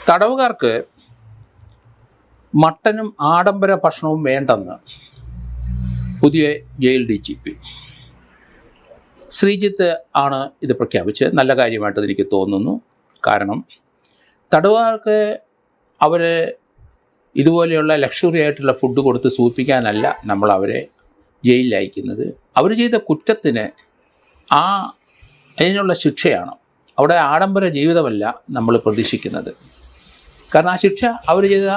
തടവുകാർക്ക് മട്ടനും ആഡംബര ഭക്ഷണവും വേണ്ടെന്ന് പുതിയ ജയിൽ DGP ശ്രീജിത്ത് ആണ് ഇത് പ്രഖ്യാപിച്ചത്. നല്ല കാര്യമായിട്ടത് എനിക്ക് തോന്നുന്നു. കാരണം തടവുകാർക്ക് അവർ ഇതുപോലെയുള്ള ലക്ഷറി ആയിട്ടുള്ള ഫുഡ് കൊടുത്ത് സൂചിപ്പിക്കാനല്ല നമ്മൾ അവരെ ജയിലിൽ അയക്കുന്നത്. അവർ ചെയ്ത കുറ്റത്തിന് അതിനുള്ള ശിക്ഷയാണ്. അവിടെ ആഡംബര ജീവിതമല്ല നമ്മൾ പ്രതീക്ഷിക്കുന്നത്. കാരണം ആ ശിക്ഷ അവർ ചെയ്ത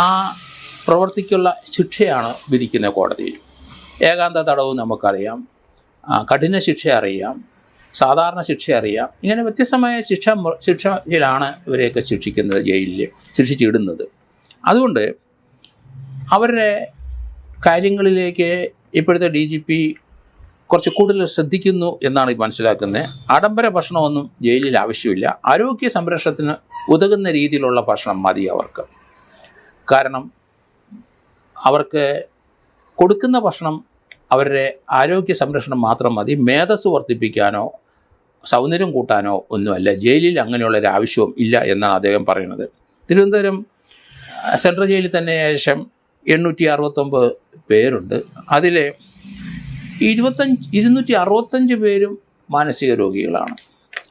ആ പ്രവൃത്തിക്കുള്ള ശിക്ഷയാണ് വിധിക്കുന്ന കോടതിയിൽ. ഏകാന്ത തടവ് നമുക്കറിയാം, കഠിന ശിക്ഷ അറിയാം, സാധാരണ ശിക്ഷ അറിയാം. ഇങ്ങനെ വ്യത്യസ്തമായ ശിക്ഷയിലാണ് ഇവരെയൊക്കെ ശിക്ഷിക്കുന്നത്, ജയിലിൽ ശിക്ഷിച്ചിടുന്നത്. അതുകൊണ്ട് അവരുടെ കാര്യങ്ങളിലേക്ക് ഇപ്പോഴത്തെ DGP കുറച്ച് കൂടുതൽ ശ്രദ്ധിക്കുന്നു എന്നാണ് മനസ്സിലാക്കുന്നത്. ആഡംബര ഭക്ഷണമൊന്നും ജയിലിൽ ആവശ്യമില്ല. ആരോഗ്യ സംരക്ഷണത്തിന് ഉതകുന്ന രീതിയിലുള്ള ഭക്ഷണം മതി അവർക്ക്. കാരണം അവർക്ക് കൊടുക്കുന്ന ഭക്ഷണം അവരുടെ ആരോഗ്യ സംരക്ഷണം മാത്രം മതി. മേധസ് വർദ്ധിപ്പിക്കാനോ സൗന്ദര്യം കൂട്ടാനോ ഒന്നുമല്ല. ജയിലിൽ അങ്ങനെയുള്ളൊരു ആവശ്യവും ഇല്ല എന്നാണ് അദ്ദേഹം പറയുന്നത്. തിരുവനന്തപുരം സെൻട്രൽ ജയിലിൽ തന്നെ ഏകദേശം 869 പേരുണ്ട്. അതിൽ 265 പേരും മാനസിക രോഗികളാണ്.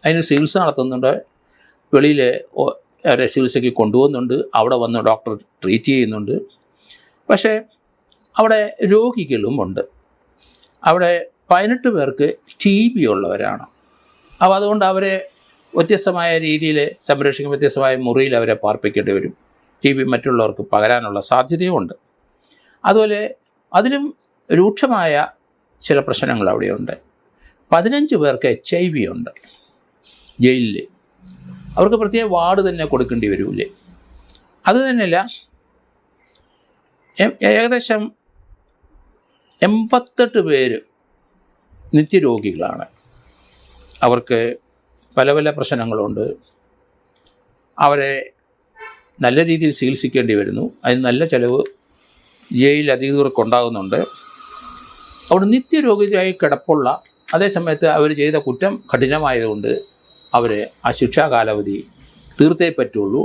അതിന് ചികിത്സ നടത്തുന്നുണ്ട്. വെളിയിൽ അവരെ ചികിത്സയ്ക്ക് കൊണ്ടുപോകുന്നുണ്ട്. അവിടെ വന്ന് ഡോക്ടർ ട്രീറ്റ് ചെയ്യുന്നുണ്ട്. പക്ഷേ അവിടെ രോഗികളും ഉണ്ട്. അവിടെ 18 പേർക്ക് TB ഉള്ളവരാണ്. അപ്പോൾ അതുകൊണ്ട് അവരെ വ്യത്യസ്തമായ രീതിയിൽ സംരക്ഷിക്കും. വ്യത്യസ്തമായ മുറിയിൽ അവരെ പാർപ്പിക്കേണ്ടി വരും. TB മറ്റുള്ളവർക്ക് പകരാനുള്ള സാധ്യതയുമുണ്ട്. അതുപോലെ അതിലും രൂക്ഷമായ ചില പ്രശ്നങ്ങൾ അവിടെയുണ്ട്. 15 പേർക്ക് HIV ഉണ്ട് ജയിലിൽ. അവർക്ക് പ്രത്യേക വാർഡ് തന്നെ കൊടുക്കേണ്ടി വരില്ലേ. അത് തന്നെയല്ല, ഏകദേശം 88 പേര് നിത്യരോഗികളാണ്. അവർക്ക് പല പല പ്രശ്നങ്ങളുണ്ട്. അവരെ നല്ല രീതിയിൽ ചികിത്സിക്കേണ്ടി വരുന്നു. അതിന് നല്ല ചിലവ് ജയിൽ അധികൃതർക്ക് ഉണ്ടാകുന്നുണ്ട്. അവിടെ നിത്യരോഗിയായി കിടപ്പുള്ള, അതേസമയത്ത് അവർ ചെയ്ത കുറ്റം കഠിനമായതുകൊണ്ട് അവർ ആ ശിക്ഷാ കാലാവധി തീർത്തേ പറ്റുള്ളൂ.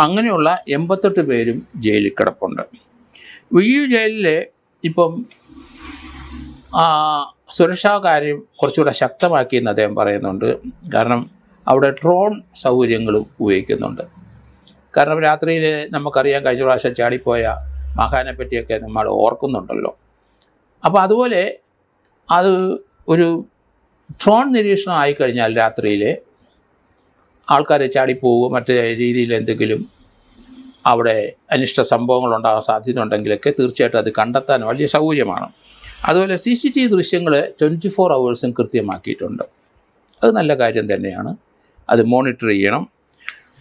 അങ്ങനെയുള്ള 88 പേരും ജയിലിൽ കിടപ്പുണ്ട്. ഈ ജയിലിൽ ഇപ്പം സുരക്ഷാ കാര്യം കുറച്ചുകൂടെ ശക്തമാക്കിയെന്ന് അദ്ദേഹം പറയുന്നുണ്ട്. കാരണം അവിടെ ഡ്രോൺ സൗകര്യങ്ങളും ഉപയോഗിക്കുന്നുണ്ട്. കാരണം രാത്രിയിൽ നമുക്കറിയാം, കഴിഞ്ഞ പ്രാവശ്യം ചാടിപ്പോയ മഹാനെ പറ്റിയൊക്കെ നമ്മൾ ഓർക്കുന്നുണ്ടല്ലോ. അപ്പോൾ അതുപോലെ അത് ഒരു ഡ്രോൺ നിരീക്ഷണം ആയിക്കഴിഞ്ഞാൽ രാത്രിയിൽ ആൾക്കാർ ചാടിപ്പോവുക, മറ്റേ രീതിയിൽ എന്തെങ്കിലും അവിടെ അനിഷ്ട സംഭവങ്ങളുണ്ടാകാൻ സാധ്യത ഉണ്ടെങ്കിലൊക്കെ തീർച്ചയായിട്ടും അത് കണ്ടെത്താൻ വലിയ സൗകര്യമാണ്. അതുപോലെ CCTV ദൃശ്യങ്ങൾ 24 hours കൃത്യമാക്കിയിട്ടുണ്ട്. അത് നല്ല കാര്യം തന്നെയാണ്. അത് മോണിറ്റർ ചെയ്യണം.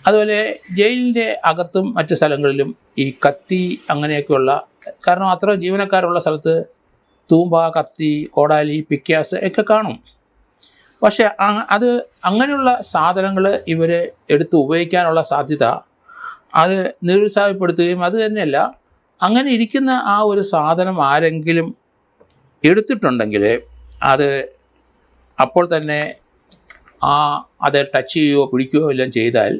അതുപോലെ ജയിലിൻ്റെ അകത്തും മറ്റു സ്ഥലങ്ങളിലും ഈ കത്തി അങ്ങനെയൊക്കെയുള്ള, കാരണം അത്ര ജീവനക്കാരുള്ള സ്ഥലത്ത് തൂമ്പ, കത്തി, കോടാലി, പിക്കാസ് ഒക്കെ കാണും. പക്ഷേ അത് അങ്ങനെയുള്ള സാധനങ്ങൾ ഇവർ എടുത്ത് ഉപയോഗിക്കാനുള്ള സാധ്യത അത് നിരുത്സാഹപ്പെടുത്തുകയും, അത് തന്നെയല്ല, അങ്ങനെ ഇരിക്കുന്ന ആ ഒരു സാധനം ആരെങ്കിലും എടുത്തിട്ടുണ്ടെങ്കിൽ അത് അപ്പോൾ തന്നെ അത് ടച്ച് ചെയ്യുകയോ പിടിക്കുകയോ എല്ലാം ചെയ്താൽ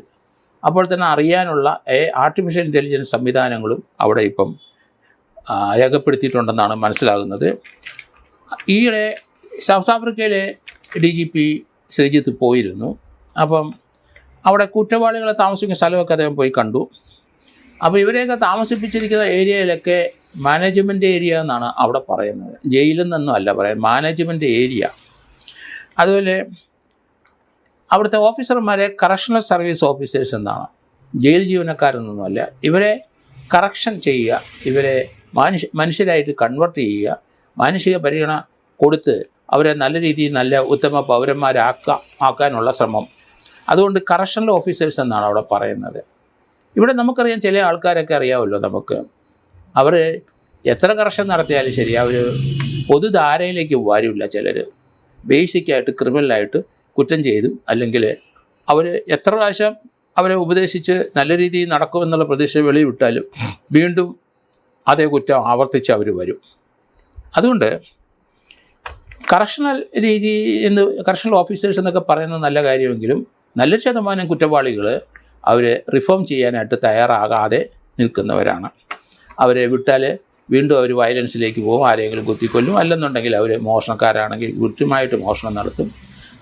അപ്പോൾ തന്നെ അറിയാനുള്ള ആർട്ടിഫിഷ്യൽ ഇൻ്റലിജൻസ് സംവിധാനങ്ങളും അവിടെ ഇപ്പം രേഖപ്പെടുത്തിയിട്ടുണ്ടെന്നാണ് മനസ്സിലാകുന്നത്. ഈയിടെ സൗത്ത് ആഫ്രിക്കയിലെ DGP ശ്രീജിത്ത് പോയിരുന്നു. അപ്പം അവിടെ കുറ്റവാളികളെ താമസിക്കുന്ന സ്ഥലമൊക്കെ അദ്ദേഹം പോയി കണ്ടു. അപ്പോൾ ഇവരെയൊക്കെ താമസിപ്പിച്ചിരിക്കുന്ന ഏരിയയിലൊക്കെ മാനേജ്മെൻറ്റ് ഏരിയ എന്നാണ് അവിടെ പറയുന്നത്. ജയിലിൽ നിന്നും അല്ല പറയുന്നത്, മാനേജ്മെൻറ്റ് ഏരിയ. അതുപോലെ അവിടുത്തെ ഓഫീസർമാരെ കറക്ഷണൽ സർവീസ് ഓഫീസേഴ്സ് എന്നാണ്, ജയിൽ ജീവനക്കാരൊന്നുമല്ല. ഇവരെ കറക്ഷൻ ചെയ്യുക, ഇവരെ മനുഷ്യരായിട്ട് കൺവെർട്ട് ചെയ്യുക, മാനുഷിക പരിഗണന കൊടുത്ത് അവരെ നല്ല രീതിയിൽ നല്ല ഉത്തമ പൗരന്മാരാക്കാനുള്ള ശ്രമം. അതുകൊണ്ട് കറക്ഷണൽ ഓഫീസേഴ്സ് എന്നാണ് അവിടെ പറയുന്നത്. ഇവിടെ നമുക്കറിയാം, ചില ആൾക്കാരൊക്കെ അറിയാമല്ലോ നമുക്ക്, അവർ എത്ര കറക്ഷൻ നടത്തിയാലും ശരി അവർ പൊതുധാരയിലേക്ക് വരില്ല. ചിലർ ബേസിക്കായിട്ട് ക്രിമിനലായിട്ട് കുറ്റം ചെയ്തും, അല്ലെങ്കിൽ അവർ എത്ര പ്രാവശ്യം അവരെ ഉപദേശിച്ച് നല്ല രീതിയിൽ നടക്കുമെന്നുള്ള പ്രതീക്ഷ വെളിവിട്ടാലും വീണ്ടും അതേ കുറ്റം ആവർത്തിച്ച് അവർ വരും. അതുകൊണ്ട് കറക്ഷണൽ രീതി കറക്ഷണൽ ഓഫീസേഴ്സ് എന്നൊക്കെ പറയുന്നത് നല്ല കാര്യമെങ്കിലും നല്ല ശതമാനം കുറ്റവാളികൾ അവർ റിഫോം ചെയ്യാനായിട്ട് തയ്യാറാകാതെ നിൽക്കുന്നവരാണ്. അവരെ വിട്ടാൽ വീണ്ടും അവർ വയലൻസിലേക്ക് പോകും, ആരെങ്കിലും കുത്തിക്കൊല്ലും, അല്ലെന്നുണ്ടെങ്കിൽ അവർ മോഷണക്കാരാണെങ്കിൽ കൃത്യമായിട്ട് മോഷണം നടത്തും.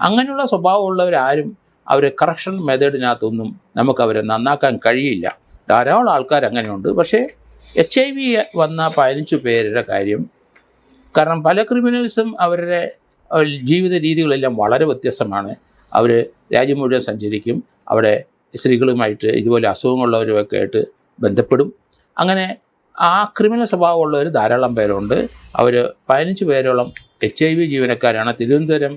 അങ്ങനെയുള്ള സ്വഭാവമുള്ളവരാരും അവരെ കറക്ഷൻ മെത്തേഡിനകത്തൊന്നും നമുക്കവരെ നന്നാക്കാൻ കഴിയില്ല. ധാരാളം ആൾക്കാർ അങ്ങനെയുണ്ട്. പക്ഷേ HIV വന്ന 15 പേരുടെ കാര്യം, കാരണം പല ക്രിമിനൽസും അവരുടെ ജീവിത രീതികളെല്ലാം വളരെ വ്യത്യസ്തമാണ്. അവർ രാജ്യം മുഴുവൻ സഞ്ചരിക്കും, അവിടെ സ്ത്രീകളുമായിട്ട് ഇതുപോലെ അസുഖങ്ങളുള്ളവരുമൊക്കെ ആയിട്ട് ബന്ധപ്പെടും. അങ്ങനെ ആ ക്രിമിനൽ സ്വഭാവമുള്ളവർ ധാരാളം പേരുണ്ട്. അവർ 15 പേരോളം HIV ജീവനക്കാരാണ്. തിരുവനന്തപുരം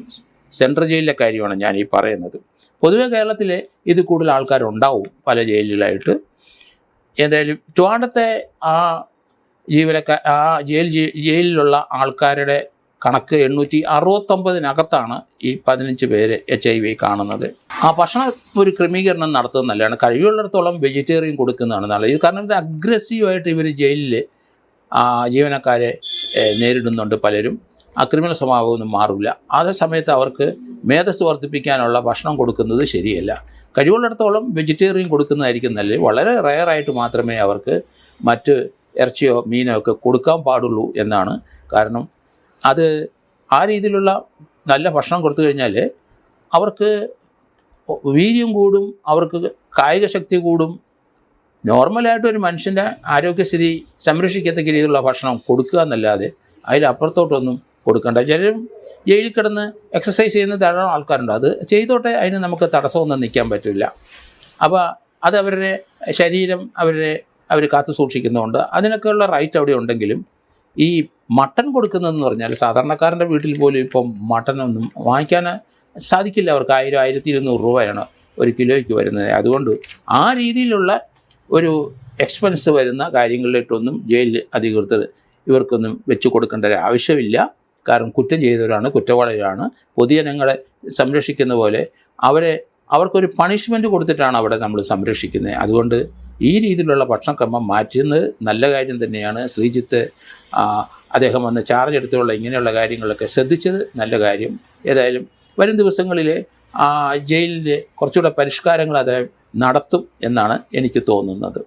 സെൻട്രൽ ജയിലിലെ കാര്യമാണ് ഞാൻ ഈ പറയുന്നത്. പൊതുവെ കേരളത്തിൽ ഇത് കൂടുതൽ ആൾക്കാരുണ്ടാവും പല ജയിലുകളായിട്ട്. എന്തായാലും ട്രിവാൻഡ്രത്തെ ആ ജയിലിലുള്ള ആൾക്കാരുടെ കണക്ക് 869-നകത്താണ് ഈ 15 പേര് HIV കാണുന്നത്. ആ ഭക്ഷണം ഒരു ക്രമീകരണം നടത്തുന്നത് നല്ലതാണ്. കഴിവുള്ളിടത്തോളം വെജിറ്റേറിയൻ കൊടുക്കുന്നതാണ് നല്ലത്. ഇത് കാരണം ഇത് അഗ്രസീവായിട്ട് ഇവർ ജയിലിൽ ജീവനക്കാരെ നേരിടുന്നുണ്ട് പലരും. ആ ക്രിമിനൽ സ്വഭാവമൊന്നും മാറില്ല. അതേ സമയത്ത് അവർക്ക് മേധസ് വർദ്ധിപ്പിക്കാനുള്ള ഭക്ഷണം കൊടുക്കുന്നത് ശരിയല്ല. കഴിവുള്ളിടത്തോളം വെജിറ്റേറിയൻ കൊടുക്കുന്നതായിരിക്കും നല്ലത്. വളരെ റെയറായിട്ട് മാത്രമേ അവർക്ക് മറ്റ് ഇറച്ചിയോ മീനോ ഒക്കെ കൊടുക്കാൻ പാടുള്ളൂ എന്നാണ്. കാരണം അത് ആ രീതിയിലുള്ള നല്ല ഭക്ഷണം കൊടുത്തു കഴിഞ്ഞാൽ അവർക്ക് വീര്യം കൂടും, അവർക്ക് കായിക ശക്തി കൂടും. നോർമലായിട്ട് ഒരു മനുഷ്യൻ്റെ ആരോഗ്യസ്ഥിതി സംരക്ഷിക്കത്തക്ക രീതിയിലുള്ള ഭക്ഷണം കൊടുക്കുക എന്നല്ലാതെ അതിലപ്പുറത്തോട്ടൊന്നും കൊടുക്കണ്ട. ചിലരും ജയിലിൽ കിടന്ന് എക്സസൈസ് ചെയ്യുന്ന ധാരാളം ആൾക്കാരുണ്ട്. അത് ചെയ്തോട്ടെ, അതിന് നമുക്ക് തടസ്സമൊന്നും നിൽക്കാൻ പറ്റില്ല. അപ്പോൾ അത് അവരുടെ ശരീരം അവർ കാത്തു സൂക്ഷിക്കുന്നതുകൊണ്ട് അതിനൊക്കെയുള്ള റൈറ്റ് അവിടെ ഉണ്ടെങ്കിലും ഈ മട്ടൺ കൊടുക്കുന്നതെന്ന് പറഞ്ഞാൽ സാധാരണക്കാരൻ്റെ വീട്ടിൽ പോലും ഇപ്പം മട്ടനൊന്നും വാങ്ങിക്കാൻ സാധിക്കില്ല. അവർക്ക് 1000-1200 രൂപയാണ് ഒരു കിലോയ്ക്ക് വരുന്നത്. അതുകൊണ്ട് ആ രീതിയിലുള്ള ഒരു എക്സ്പെൻസ് വരുന്ന കാര്യങ്ങളിലിട്ടൊന്നും ജയിൽ അധികൃതർ ഇവർക്കൊന്നും വെച്ച് കൊടുക്കേണ്ട ഒരു ആവശ്യമില്ല. കാരണം കുറ്റം ചെയ്തവരാണ്, കുറ്റവാളികളാണ്. പൊതുജനങ്ങളെ സംരക്ഷിക്കുന്ന പോലെ അവർക്കൊരു പണിഷ്മെൻറ്റ് കൊടുത്തിട്ടാണ് അവിടെ നമ്മൾ സംരക്ഷിക്കുന്നത്. അതുകൊണ്ട് ഈ രീതിയിലുള്ള ഭക്ഷണക്രമം മാറ്റുന്നത് നല്ല കാര്യം തന്നെയാണ്. ശ്രീജിത്ത് അദ്ദേഹം വന്ന് ചാർജ് എടുത്തുള്ള ഇങ്ങനെയുള്ള കാര്യങ്ങളൊക്കെ ശ്രദ്ധിച്ചത് നല്ല കാര്യം. ഏതായാലും വരും ദിവസങ്ങളിൽ ജയിലിൽ കുറച്ചുകൂടെ പരിഷ്കാരങ്ങൾ അദ്ദേഹം നടത്തും എന്നാണ് എനിക്ക് തോന്നുന്നത്.